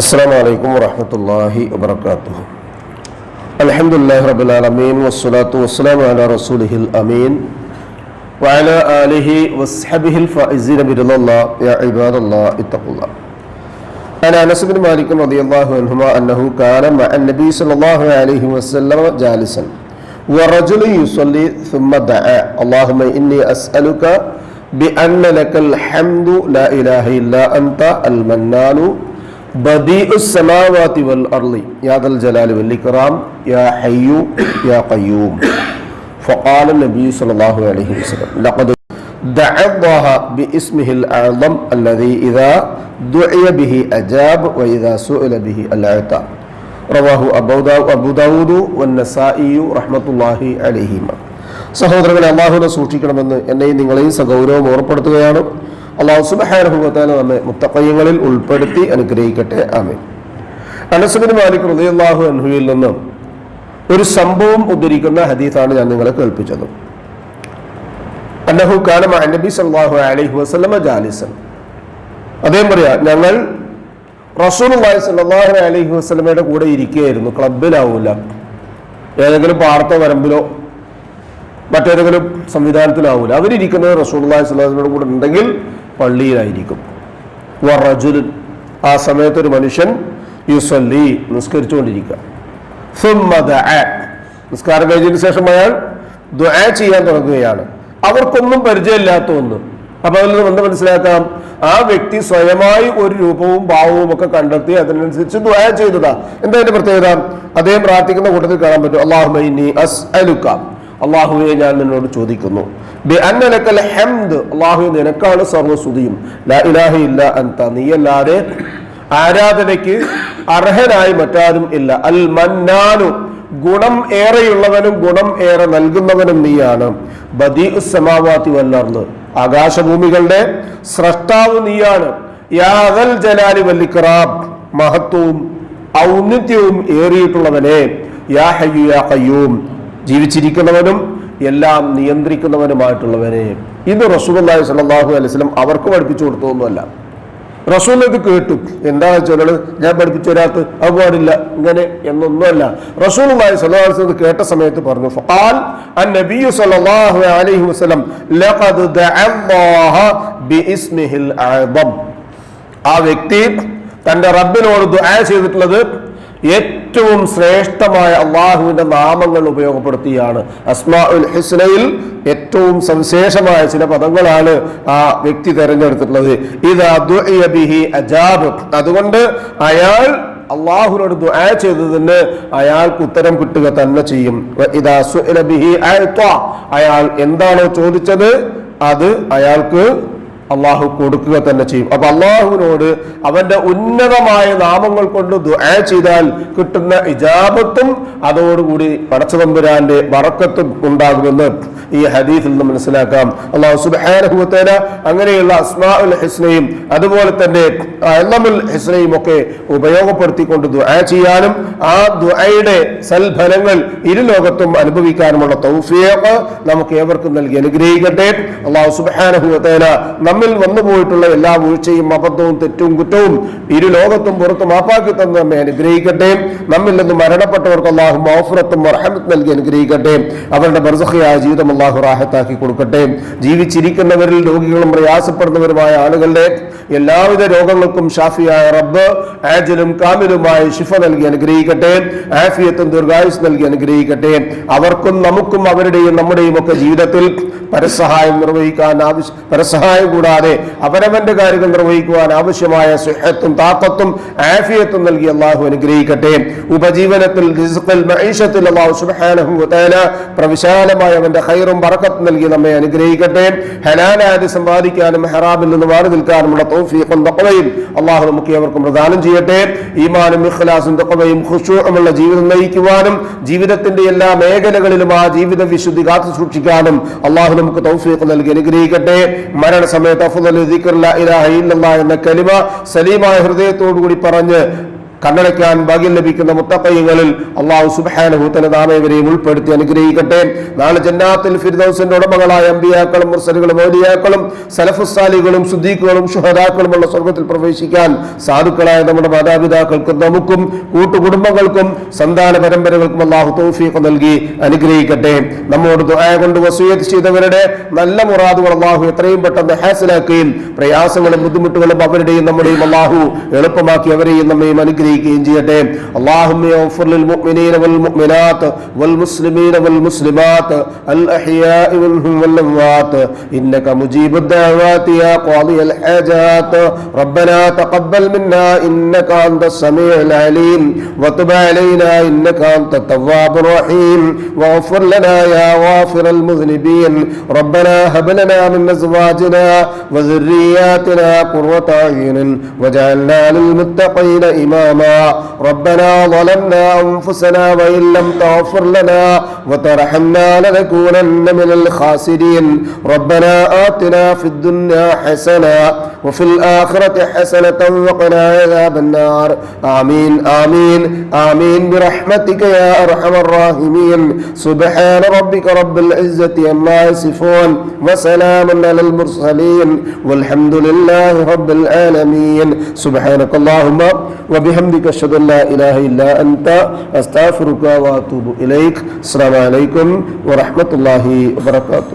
السلام عليكم ورحمة الله وبركاته. الحمد لله رب العالمين والصلاة والسلام على رسوله الأمين وعلى آله وصحبه الفائزين برضا الله. يا عباد الله اتقوا الله. عن أنس بن مالك رضي الله عنهما أنه كان مع النبي صلى الله عليه وسلم جالسا ورجل يصلي ثم دعا اللهم إني أسألك بأن لك الحمد لا إله إلا أنت المنان بديع السماوات والأرض يا ذا الجلال والإكرام يا حي يا قيوم. فقال النبي صلى الله عليه وسلم لقد دعا الله باسمه الأعظم الذي إذا دعي به أجاب وإذا سئل به الأعطى. رواه أبو داود والنسائي رحمة الله عليهما. സഹോദരങ്ങളെ, അള്ളാഹുവിനെ സൂക്ഷിക്കണമെന്ന് എന്നെയും നിങ്ങളെയും സഗൗരവം ഓർപ്പെടുത്തുകയാണ്. അള്ളാഹു സുബ്ഹാനഹു വ തആല നമ്മെ മുത്തഖീങ്ങളിൽ ഉൾപ്പെടുത്തി അനുഗ്രഹിക്കട്ടെ. ആമീൻ. അനസ് ബിൻ മാലിക് റളിയല്ലാഹു അൻഹുവിൽ നിന്ന് ഒരു സംഭവം ഉദ്ധരിക്കുന്ന ഹദീസാണ് ഞാൻ നിങ്ങളെ കേൾപ്പിച്ചത്. അന്നഹു കാന മഅ നബി സല്ലല്ലാഹു അലൈഹി വസല്ലമ ജാലിസൻ. അദ്ദേഹം പറയാ, ഞങ്ങൾ റസൂലുള്ളാഹി സ്വല്ലല്ലാഹു അലൈഹി വസല്ലമയുടെ കൂടെ ഇരിക്കുകയായിരുന്നു. ക്ലബ്ബിലാവൂല, ഏതെങ്കിലും പാടത്തോ വരമ്പിലോ മറ്റേതെങ്കിലും സംവിധാനത്തിലാവൂല. അവരിയ്ക്കുന്നത് റസൂലുള്ളാഹി സ്വല്ലല്ലാഹു അലൈഹി വസല്ലമയുടെ കൂടെ ഉണ്ടെങ്കിൽ പള്ളിയിലായിരിക്കും. വറജുലുൻ, ആ സമയത്ത് ഒരു മനുഷ്യൻ യുസല്ലി, നിസ്കരിച്ചുകൊണ്ടിരിക്കുക. സുമ്മ ദഅ, നിസ്കാരം കഴിഞ്ഞതിന് ശേഷം അയാൾ ദുആ ചെയ്യാൻ തുടങ്ങുകയാണ്. അവർക്കൊന്നും പരിചയമില്ലാത്ത ഒന്ന്. അപ്പൊ അതിൽ നിന്ന് എന്ത് മനസ്സിലാക്കാം? ആ വ്യക്തി സ്വയമായി ഒരു രൂപവും ഭാവവും ഒക്കെ കണ്ടെത്തി അതിനനുസരിച്ച് ദുആ ചെയ്തതാ. എന്താ അതിന്റെ പ്രത്യേകത? അദ്ദേഹം പ്രാർത്ഥിക്കുന്ന കൂട്ടത്തിൽ കാണാൻ പറ്റും, അല്ലാഹുമ്മ ഇന്നി അസ്അലുക, അള്ളാഹുവെ ഞാൻ നിന്നോട് ചോദിക്കുന്നു, ബിഅന്ന ലക്കൽ ഹംദ്, അള്ളാഹുവെ നിനക്കാണ് സർവ്വസ്തുതിയും, ലാ ഇലാഹ ഇല്ല അൻത, നീയല്ലാതെ ആരാധനയ്ക്ക് അർഹനായി മറ്റാരും ഇല്ല, അൽ മന്നാനു, ഗുണം ഏറെയുള്ളവനും ഗുണം ഏറെ നൽകുന്നവനും നീയാണ്, ബദീഉസ് സമാവാതി വൽ അർദ്, ആകാശഭൂമികളുടെ സ്രഷ്ടാവ് നീയാണ്, യാ ദൽ ജലാലി വൽ ഇക്റാം, മഹത്വവും ഔന്നത്യവും ഏറിയിട്ടുള്ളവനെ, യാ ഹയ്യു യാ ഖയ്യൂം, ജീവിച്ചിരിക്കുന്നവനും എല്ലാം നിയന്ത്രിക്കുന്നവനുമായിട്ടുള്ളവനെ. ഇത് റസൂലുള്ളാഹി സ്വല്ലല്ലാഹു അലൈഹി വസല്ലം അവർക്ക് പഠിപ്പിച്ചു കൊടുത്തതൊന്നുമല്ല. റസൂൽ ഇത് കേട്ടു. എന്താണ് വെച്ചാൽ ഞാൻ പഠിപ്പിച്ച ഒരാൾക്ക് അത് പാടില്ല ഇങ്ങനെ എന്നൊന്നുമല്ല. റസൂലുള്ളാഹി സ്വല്ലല്ലാഹു അലൈഹി വസല്ലം കേട്ട സമയത്ത് പറഞ്ഞു, ഫഖാൽ അൻ-നബിയ്യു സ്വല്ലല്ലാഹു അലൈഹി വസല്ലം ലഖദ് ദഅല്ലാഹ ബിഇസ്മിഹിൽ അഅ്ദം. ആ വ്യക്തി തന്റെ റബ്ബിനോട് ദുആ ചെയ്തിട്ടുള്ളത് ഏറ്റവും ശ്രേഷ്ഠമായ അള്ളാഹുവിന്റെ നാമങ്ങൾ ഉപയോഗപ്പെടുത്തിയാണ്. അസ്മാഉൽ ഹുസ്നയിൽ ഏറ്റവും സവിശേഷമായ ചില പദങ്ങളാണ് ആ വ്യക്തി തെരഞ്ഞെടുത്തിട്ടുള്ളത്. ഇദാ ദുഇയ ബിഹി അജാബ്, അതുകൊണ്ട് അയാൾ അള്ളാഹുവിനോട് ദുആ ചെയ്തതിന് അയാൾക്ക് ഉത്തരം കിട്ടുക തന്നെ ചെയ്യും. ഇദാ സുഇല ബിഹി അഅ്ത, അയാൾ എന്താണോ ചോദിച്ചത് അത് അയാൾക്ക് അള്ളാഹു കൊടുക്കുക തന്നെ ചെയ്യും. അപ്പൊ അള്ളാഹുവിനോട് അവന്റെ ഉന്നതമായ നാമങ്ങൾ കൊണ്ട് ദുആ ചെയ്താൽ കിട്ടുന്ന ഇജാബത്തും അതോടുകൂടി പടച്ചതമ്പുരാന്റെ ബറക്കത്തും ഉണ്ടാകുമെന്ന് ഈ ഹദീസിൽ നിന്ന് മനസ്സിലാക്കാം. അള്ളാഹു സുബ്ഹാനഹു വ തആല അങ്ങനെയുള്ള അസ്മാഉൽ ഹുസ്നയും അതുപോലെ തന്നെ അഅ്ലമുൽ ഹുസ്നയും ഒക്കെ ഉപയോഗപ്പെടുത്തിക്കൊണ്ട് ദുആ ചെയ്യാനും ആ ദുആയുടെ സൽഫലങ്ങൾ ഇരുലോകത്തും അനുഭവിക്കാനുമുള്ള തൗഫീഖ് നമുക്ക് ഏവർക്കും നൽകി അനുഗ്രഹിക്കട്ടെ. അള്ളാഹു സുബ്ഹാനഹു വ തആല നമ്മിൽ വന്നുപോയിട്ടുള്ള എല്ലാ വീഴ്ചയും അബദ്ധവും തെറ്റും കുറ്റവും ഇരു ലോകത്തും പുറത്ത് മാപ്പാക്കി തന്ന് നമ്മെ അനുഗ്രഹിക്കട്ടെ. നമ്മിൽ നിന്ന് മരണപ്പെട്ടവർക്ക് അള്ളാഹു മഗ്ഫിറത്തും റഹ്മത്തും നൽകി അനുഗ്രഹിക്കട്ടെ. അവരുടെ ബർസഖിയായ ജീവിതം അള്ളാഹു റാഹത്താക്കി കൊടുക്കട്ടെ. ജീവിച്ചിരിക്കുന്നവരിൽ രോഗികളും പ്രയാസപ്പെടുന്നവരുമായ ആളുകളുടെ എല്ലാവിധ രോഗങ്ങൾക്കും ഷാഫിയായ റബ്ബ് ആജിലും കാമിലുമായ ശിഫ നൽകി അനുഗ്രഹിക്കട്ടെ. ആഫിയത്തും ദീർഘായുസ് നൽകി അനുഗ്രഹിക്കട്ടെ. അവർക്കും നമുക്കും അവരുടെയും നമ്മുടെയും ഒക്കെ ജീവിതത്തിൽ പരസഹായം നിർവഹിക്കാൻ പരസഹായം കൂടാതെ അവനവന്റെ കാര്യങ്ങൾ നിർവഹിക്കുവാൻ ആവശ്യമായ സുഹത്തും താഖത്തും ആഫിയത്തും നൽകി അള്ളാഹു അനുഗ്രഹിക്കട്ടെ. ഉപജീവനത്തിൽ റിസ്ഖിൽ മഈശത്തിൽ അള്ളാഹു സുബ്ഹാനഹു വ തആല പ്രവിശാലമായ അവന്റെ ഖൈറും ബറക്കത്തും നൽകി നമ്മെ അനുഗ്രഹിക്കട്ടെ. ഹലാലായി സമ്പാദിക്കാനും ഹറാമിൽ നിന്ന് മാറി നിൽക്കാനുമുള്ള തൗഫീഖും തഖ്വയും അള്ളാഹു നമുക്ക് ഏവർക്കും പ്രദാനം ചെയ്യട്ടെ. ഈമാനും ഇഖ്ലാസും തഖ്വയും ഖുശൂഉമുള്ള ജീവിതം നയിക്കുവാനും ജീവിതത്തിന്റെ എല്ലാ മേഖലകളിലും ആ ജീവിത വിശുദ്ധി കാത്തു സൂക്ഷിക്കാനും അള്ളാഹു നമുക്ക് തൗഫീഖ് നൽകി അനുഗ്രഹിക്കട്ടെ. മരണസമയത്ത് അഫ്ളലു ദിക്ർ ലാ ഇലാഹ ഇല്ലല്ലാഹ് എന്ന കലിമ സലീമായ ഹൃദയത്തോടുകൂടി പറഞ്ഞ് കണ്ണടയ്ക്കാൻ ഭാഗ്യം ലഭിക്കുന്ന മുത്തഖീങ്ങളിൽ അല്ലാഹു സുബ്ഹാനഹു വ തആല നാമേവരെയും ഉൾപ്പെടുത്തി അനുഗ്രഹിക്കട്ടെ. നാളെ ജന്നാത്തുൽ ഫിർദൗസിന്റെ ഉടമകളായ അമ്പിയാക്കളും മുർസലുകളും ഔലിയാക്കളും സലഫുസ് സാലിഹുകളും സുദ്ദീഖുകളും ശുഹദാക്കളുമുള്ള സ്വർഗ്ഗത്തിൽ പ്രവേശിക്കാൻ സാധുക്കളായ നമ്മുടെ മാതാപിതാക്കൾക്കും നമുക്കും കൂട്ടുകുടുംബങ്ങൾക്കും സന്താന പരമ്പരകൾക്കും അല്ലാഹു തൗഫീഖ് നൽകി അനുഗ്രഹിക്കട്ടെ. നമ്മോട് ദുആ കൊണ്ട് വസിയത്ത് ചെയ്തവരുടെ നല്ല മുറാദുകൾ അല്ലാഹു എത്രയും പെട്ടെന്ന് ഹാസിലാക്കുകയും പ്രയാസങ്ങളും ബുദ്ധിമുട്ടുകളും അവരുടെയും നമ്മുടെയും അല്ലാഹു എളുപ്പമാക്കി അവരെയും നമ്മയും അനുഗ്രഹിക്കുകയും ചെയ്യട്ടെ. അല്ലാഹുമ്മ യഗ്ഫിർ ലിൽ മുഅ്മിനീന വൽ മുഅ്മിനാത്ത് വൽ മുസ്ലിമീന വൽ മുസ്ലിമാത്ത് അൽ അഹ്യാഇ മിൻഹും വൽ അംവാത്ത് ഇന്നക മുജീബുദ് ദഅവാതി യാ ഖാദിയൽ ഹാജാത്ത് റബ്ബനാ തഖബ്ബൽ മിന്നാ ഇന്നക അൻതസ് സമീഉൽ അലീം വതുബ് അലൈനാ ഇന്നക അൻതത് തവ്വാബുർ റഹീം വഗ്ഫിർ ലനാ യാ ഗാഫിറൽ മുദ്നിബീൻ റബ്ബനാ ഹബ് ലനാ മിൻ അസ്വാജിനാ വദുർരിയാതിനാ ഖുർറത അയ്യുൻ വജഅൽനാ ലിൽ മുത്തഖീന ഇമാമാ ربنا ظلمنا أنفسنا وإن لم تغفر لنا وترحمنا لنكونن من الخاسرين ربنا آتنا في الدنيا حسنة وفي الآخرة حسنة وقنا عذاب النار آمين آمين آمين برحمتك يا أرحم الراحمين سبحان ربك رب العزة عما يصفون وسلام على المرسلين والحمد لله رب العالمين سبحانك اللهم وبحمدك أشهد أن لا إله إلا أنت أستغفرك وأتوب إليك. السلام عليكم ورحمة الله وبركاته.